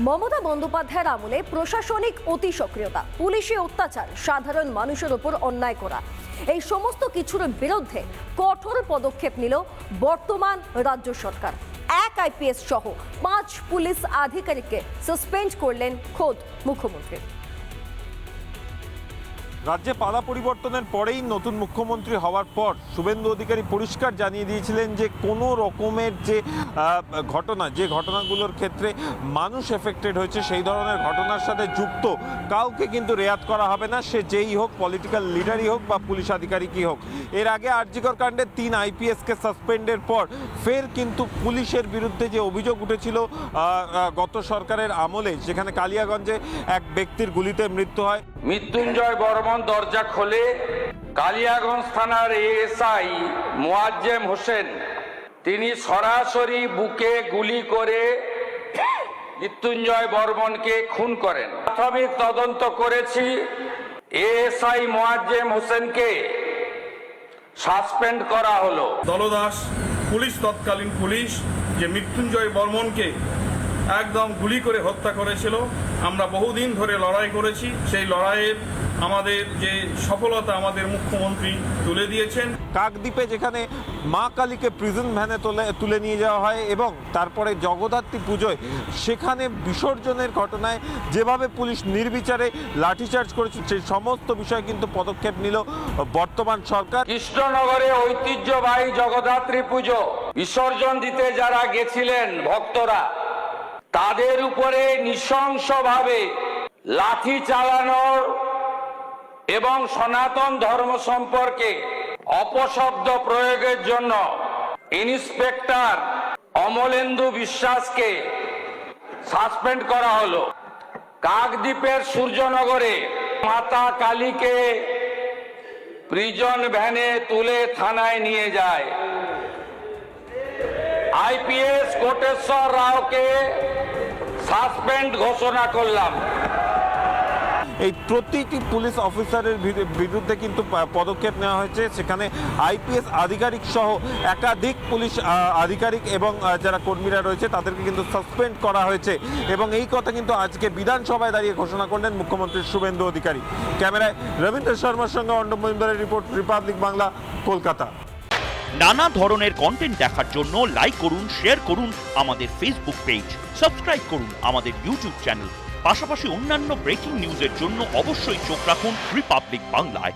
মমতা বন্দ্যোপাধ্যায়ের আমলে প্রশাসনিক অতি সক্রিয়তা, পুলিশি অত্যাচার, সাধারণ মানুষের উপর অন্যায় করা, এই সমস্ত কিছুর বিরুদ্ধে কঠোর পদক্ষেপ নিল বর্তমান রাজ্য সরকার। এক আইপিএস সহ 5 পুলিশ আধিকারিককে সাসপেন্ড করলেন খোদ মুখ্যমন্ত্রী। রাজ্যে পালা পরিবর্তনের পরেই নতুন মুখ্যমন্ত্রী হওয়ার পর শুভেন্দু অধিকারী পরিষ্কার জানিয়ে দিয়েছিলেন যে কোনো রকমের যে ঘটনাগুলোর ক্ষেত্রে মানুষ এফেক্টেড হয়েছে, সেই ধরনের ঘটনার সাথে যুক্ত কাউকে কিন্তু রেয়াত করা হবে না, সে যেই হোক, পলিটিক্যাল লিডারই হোক বা পুলিশ আধিকারিকই হোক। এর আগে আরজিকর কাণ্ডে 3 আইপিএসকে সাসপেন্ডের পর ফের কিন্তু পুলিশের বিরুদ্ধে যে অভিযোগ উঠেছিল গত সরকারের আমলে, যেখানে কালিয়াগঞ্জে এক ব্যক্তির গুলিতে মৃত্যু হয়। মৃত্যুঞ্জয় বর্মন দরজা খোলে, কালিয়াগঞ্জ থানার এএসআই মোয়াজ্জেম হোসেন তিনি সরাসরি বুকে গুলি করে মৃত্যুঞ্জয় বর্মনকে খুন করেন। প্রাথমিক তদন্ত করেছি, এএসআই মোয়াজ্জেম হোসেনকে সাসপেন্ড করা হলো। দলদাস পুলিশ, তৎকালীন পুলিশ যে মৃত্যুঞ্জয় বর্মনকে একদম গুলি করে হত্যা করেছিল, আমরা বহুদিন ধরে লড়াই করেছি। সেই লড়াইয়ের আমাদের যে সফলতা আমাদের মুখ্যমন্ত্রী তুলে দিয়েছেন। কাকদ্বীপে যেখানে মা কালীকে প্রিজন ভ্যানে তুলে নিয়ে যাওয়া হয় এবং তারপরে জগদ্ধাত্রী পুজোয় সেখানে বিসর্জনের ঘটনায় যেভাবে পুলিশ নির্বিচারে লাঠিচার্জ করেছে, সেই সমস্ত বিষয়ে কিন্তু পদক্ষেপ নিল বর্তমান সরকার। কৃষ্ণনগরে ঐতিহ্যবাহী জগদ্ধাত্রী পুজো বিসর্জন দিতে যারা গেছিলেন ভক্তরা, তাদের উপরে নৃশংসভাবে লাঠি চালানোর এবং সনাতন ধর্ম সম্পর্কে অপশব্দ প্রয়োগের জন্য ইন্সপেক্টর অমলেন্দু বিশ্বাসকে সাসপেন্ড করা হলো। কাকদ্বীপের সূর্যনগরে মাতা কালীকে প্রিজন ভ্যানে তুলে থানায় নিয়ে যায়। আইপিএস কোটেশ্বর রাওকে সাসপেন্ড ঘোষণা করলাম। এই প্রতিটি পুলিশ অফিসারের বিরুদ্ধে কিন্তু পদক্ষেপ নেওয়া হয়েছে, সেখানে আইপিএস আধিকারিক সহ একাধিক পুলিশ আধিকারিক এবং যারা কর্মীরা রয়েছে তাদেরকে কিন্তু সাসপেন্ড করা হয়েছে। এবং এই কথা কিন্তু আজকে বিধানসভায় দাঁড়িয়ে ঘোষণা করলেন মুখ্যমন্ত্রী শুভেন্দু অধিকারী। ক্যামেরায় রবীন্দ্র শর্মার সঙ্গে অর্ণব মজুমদারের রিপোর্ট, রিপাবলিক বাংলা, কলকাতা। নানা ধরনের কন্টেন্ট দেখার জন্য লাইক করুন, শেয়ার করুন আমাদের ফেসবুক পেজ, সাবস্ক্রাইব করুন আমাদের ইউটিউব চ্যানেল। পাশাপাশি অন্যান্য ব্রেকিং নিউজের জন্য অবশ্যই চোখ রাখুন রিপাবলিক বাংলায়।